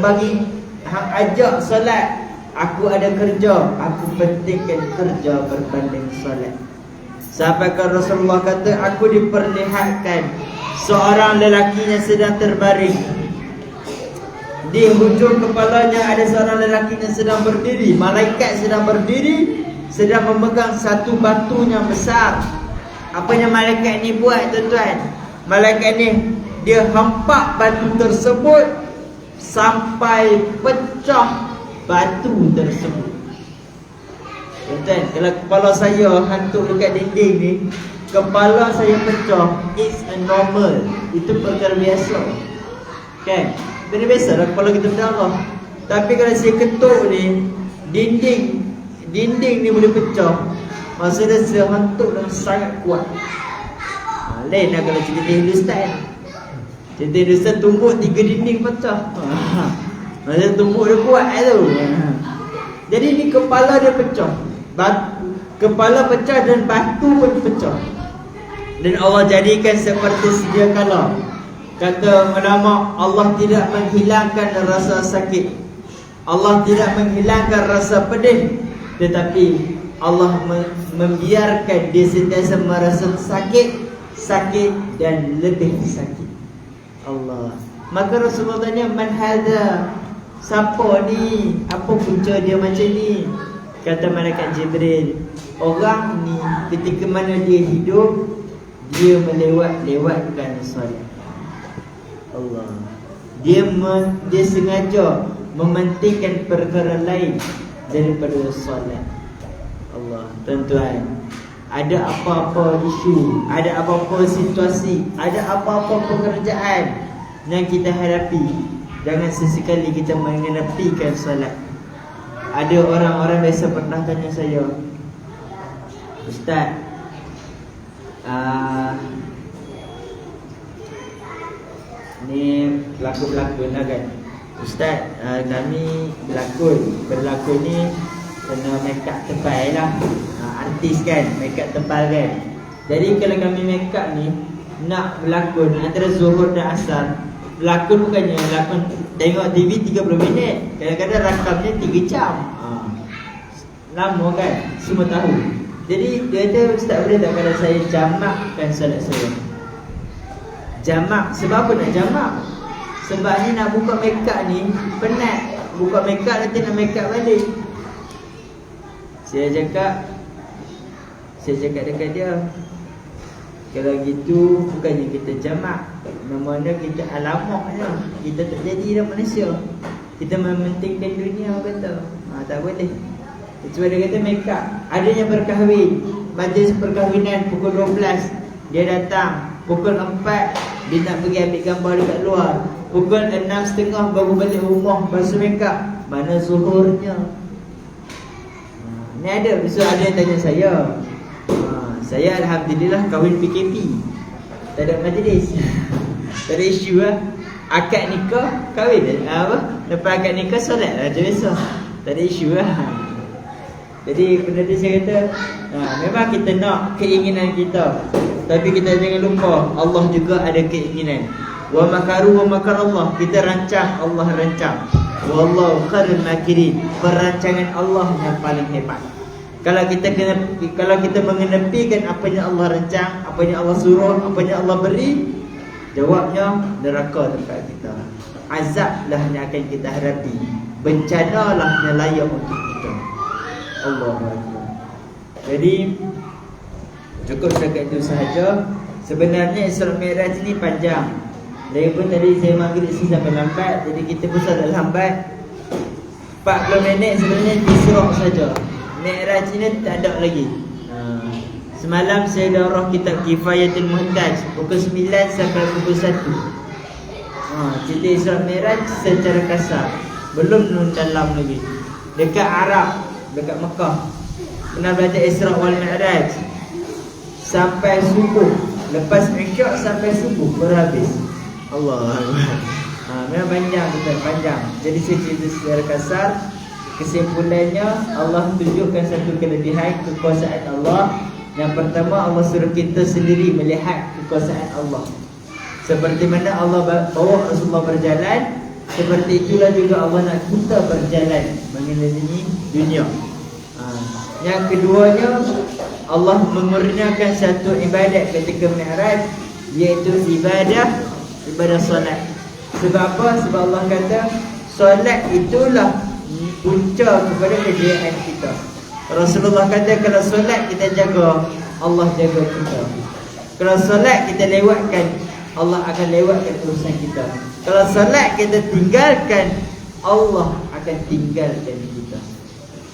Speaker 1: ajak solat, aku ada kerja, aku pentingkan kerja berbanding solat. Sampai kan Rasulullah kata, aku diperlihatkan seorang lelaki yang sedang terbaring. Di hujung kepalanya ada seorang lelaki yang sedang berdiri. Malaikat sedang berdiri, sedang memegang satu batu yang besar. Apa yang malaikat ni buat, tuan-tuan? Malaikat ni, dia hempak batu tersebut sampai pecah batu tersebut. Tuan-tuan, kalau kepala saya hantuk dekat dinding ni, kepala saya pecah, it's a normal. Itu perkara biasa. Kan? Benda biasa lah kepala kita berdarah. Tapi kalau saya ketuk ni, dinding ni boleh pecah. Maksudnya saya hantuk dengan sangat kuat. Lain lah kalau cerita Hindustan. Cerita Hindustan tumbuk 3 dinding pecah. Maksudnya tumbuk dia kuat tu. Jadi ni kepala dia pecah. Kepala pecah dan batu pun pecah. Dan Allah jadikan seperti sedia kala. Kata ulama, Allah tidak menghilangkan rasa sakit, Allah tidak menghilangkan rasa pedih, tetapi Allah membiarkan dia sentiasa merasa sakit dan lebih sakit. Allah. Maka Rasulullah tanya, man hadha? Siapa ni? Apa punca dia macam ni? Kata malaikat Jibril, orang ni ketika mana dia hidup, dia melewatkan solat. Allah. Dia sengaja mementingkan perkara lain daripada solat. Allah. Tuan-tuan, ada apa-apa isu, ada apa-apa situasi, ada apa-apa pekerjaan yang kita hadapi, jangan sesekali kita mengenepikan solat. Ada orang-orang biasa pernah tanya saya, Ustaz, ni pelakon-pelakon lah kan, Ustaz, kami berlakon ni kena make up tebal lah. Artis kan, make up tebal kan. Jadi kalau kami make up ni nak berlakon antara Zuhur dan Asar, berlakon bukannya lakon tengok TV 30 minit, kadang-kadang rakamnya 3 jam. Lama kan, semua tahu. Jadi dia kata, Ustaz boleh tak kalau saya jamakkan solat saya? Jamak, sebab apa nak jamak? Sebab ni nak buka make up ni penat. Buka make up nanti nak make up balik. Saya cakap dekat dia, Kalau gitu bukannya kita jamak, mana kita alamaknya kita tak jadi dah manusia. Kita mementingkan dunia kata. Tak boleh. Cuma dia kata mereka ada yang berkahwin, majlis perkahwinan pukul 12, dia datang pukul 4, dia nak pergi ambil gambar dekat luar. Pukul 6.30 baru balik rumah basuh makeup. Mana zuhurnya? Ni ada, besok ada yang tanya saya. Saya alhamdulillah kahwin PKP. Tak ada majlis. Tak ada isu lah. Akad nikah, kahwin lepas akad nikah solat lah macam biasa. Tak ada isu lah. Jadi benda tu saya kata, memang kita nak keinginan kita, tapi kita jangan lupa Allah juga ada keinginan. Wa makaru wa makar Allah. Kita rancang, Allah rancang. Wallahu khairul makirin. Perancangan Allah yang paling hebat. Kalau kita mengenepikan apa yang Allah rancang, apa yang Allah suruh, apa yang Allah beri, jawabnya neraka tempat kita. Azab lah yang akan kita hadapi. Bencana lah yang layak untuk kita. Allahuakbar. Jadi cukup setakat itu sahaja. Sebenarnya Isra Mi'raj ni panjang. Lagipun tadi saya maghrib sampai lambat, jadi kita pun tak lambat. 40 minit sebenarnya Isra saja. Mi'raj ini tak ada lagi. Semalam saya daurah kitab Kifayatul Muhtaj pukul 9 sampai pukul 1. Cerita Isra Mi'raj secara kasar, belum dalam lagi. Dekat Arab, dekat Mekah pernah belajar Isra wal Mi'raj sampai subuh. Lepas Isya sampai subuh berhabis. Allah memang panjang, betul panjang. Jadi saya cerita secara kasar. Kesimpulannya, Allah tunjukkan satu kelebihan kekuasaan Allah. Yang pertama, Allah suruh kita sendiri melihat kekuasaan Allah. Seperti mana Allah bawa Rasulullah berjalan, seperti itulah juga Allah nak kita berjalan mengelilingi dunia. Yang keduanya, Allah mengurniakan satu ibadat ketika Mi'raj, iaitu ibadah solat. Sebab apa? Sebab Allah kata solat itulah punca kepada kejayaan kita. Rasulullah kata kalau solat kita jaga, Allah jaga kita. Kalau solat kita lewatkan, Allah akan lewatkan urusan kita. Kalau solat kita tinggalkan, Allah akan tinggalkan kita.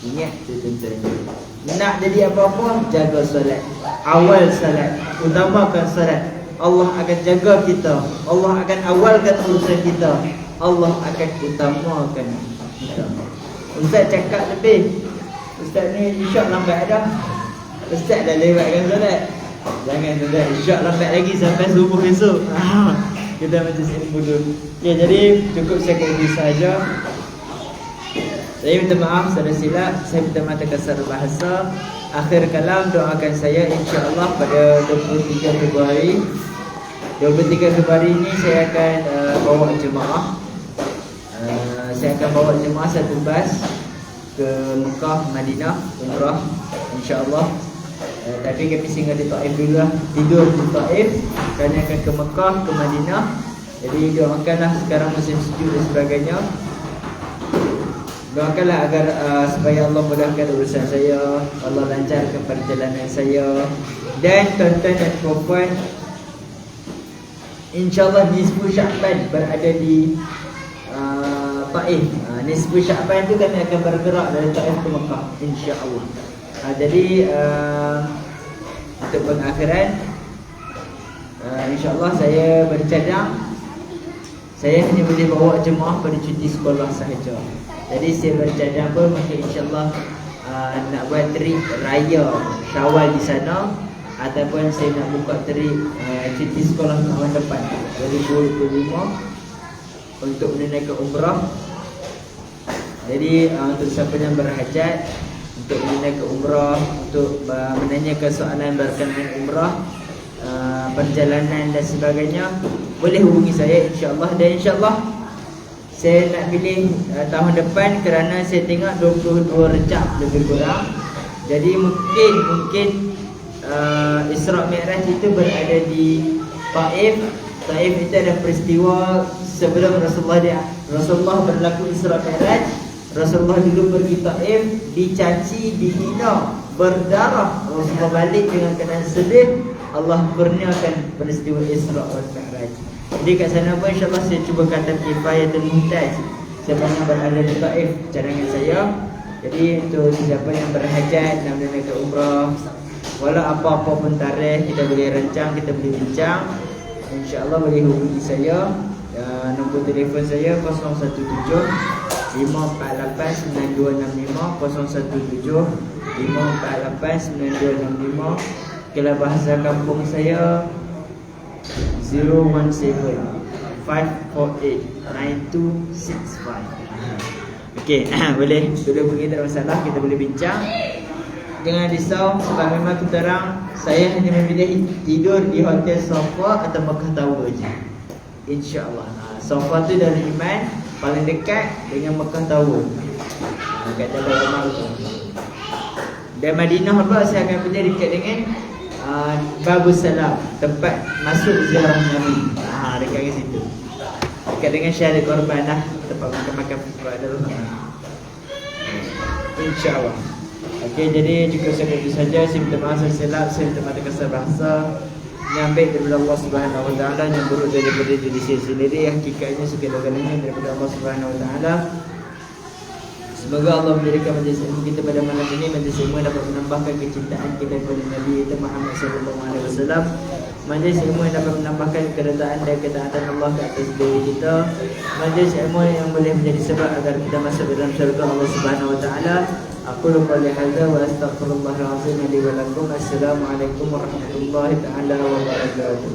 Speaker 1: Ingat tu tuan-tuan. Nak jadi apa-apa, jaga solat. Awal solat, utamakan solat. Allah akan jaga kita. Allah akan awalkan urusan kita. Allah akan utamakan kita. Ustaz cakap lebih. Ustaz ni isyak lambat dah. Ustaz dah lewatkan solat. Jangan Ustaz, isyak lambat lagi sampai subuh besok. Kita macam ilmu dulu. Ya, jadi cukup sekian itu sahaja. Saya minta maaf salah silap. Saya minta maaf terkasar bahasa. Akhir kalam, doakan saya insya-Allah pada 23 Februari. 23 Februari ini saya akan bawa jemaah. Saya akan bawa jemaah satu bas ke Mekah, Madinah, umrah insya-Allah. Tapi kami singgah di Taif dulu lah. Tidur di Taif, kami akan ke Mekah, ke Madinah. Jadi doakanlah, sekarang musim sejuk dan sebagainya. Doakanlah agar supaya Allah mudahkan urusan saya, Allah lancarkan perjalanan saya. Dan tuan-tuan dan puan-puan, insya-Allah nisfu Sya'ban berada di Taif. Nisfu Sya'ban tu kami akan bergerak dari Taif ke Mekah insya-Allah. Jadi untuk pengakhiran, insya-Allah saya bercadang saya hanya boleh bawa jemaah pada cuti sekolah sahaja. Jadi saya bercadang pun maka insya-Allah nak buat trip raya Syawal di sana, ataupun saya nak buka trip cuti sekolah tahun depan 2025 untuk menunaikan umrah. Jadi untuk siapa yang berhajat untuk menunaikan umrah, untuk menanyakan soalan berkenaan umrah, perjalanan dan sebagainya, boleh hubungi saya insya-Allah. Dan insya-Allah saya nak pilih tahun depan kerana saya tengok 22 Rejab lebih kurang. Jadi mungkin Isra Mi'raj itu berada di Taif. Taif itu ada peristiwa sebelum Rasulullah berlaku Isra Mi'raj. Rasulullah dulu pergi Taif, dicaci, dihina, berdarah. Rasulullah balik dengan keadaan sedih. Allah kurniakan peristiwa Isra wal Mi'raj. Jadi kat sana pun insya-Allah saya cuba kata kifayatul muhtaj. Siapa yang berada di Taif cadangan saya. Jadi untuk siapa yang berhajat nak menunaikan umrah, walau apa-apa pun tarikh kita boleh rancang, kita boleh bincang. InsyaAllah boleh hubungi saya. Nombor telefon saya 017 548 9265 017 548 9265. Kalau bahasa kampung saya 017 548 9265. Okey, boleh pergi, tak ada masalah, kita boleh bincang. Jangan risau sebab memang kita orang, saya hanya memilih tidur di hotel Sofa atau Mekah Tower je. InsyaAllah. Sofa tu dari Iman paling dekat dengan Mekah Tower. Kat Jabal Amal tu. Dan Madinah pula saya akan pergi dekat dengan Babus Salam, tempat masuk ziarah Nabi. Dekat kat situ. Dekat dengan Syahid Korban lah, tempat makan-makan pada rumah. InsyaAllah. Okey, jadi cukup sampai itu saja. Saya minta maaf saya silap, saya minta maaf kasar bahasa. Yang baik daripada Allah Subhanahu Wa Taala, yang buruk daripada diri saya sendiri. Hakikatnya segala-galanya daripada Allah Subhanahu Wa Taala. Semoga Allah menjadikan majlis ilmu kita pada malam ini majlis ilmu dapat menambahkan kecintaan kita kepada Nabi kita Muhammad sallallahu alaihi wasallam. Majlis ilmu yang dapat menambahkan keredaan dan ketaatan Allah ke atas diri kita. Majlis ilmu yang boleh menjadi sebab agar kita masuk dalam syurga Allah Subhanahu Wa Taala. Aku qouli hadza wa astaghfirullahal azim li wa lakum. Assalamualaikum warahmatullahi taala wabarakatuh.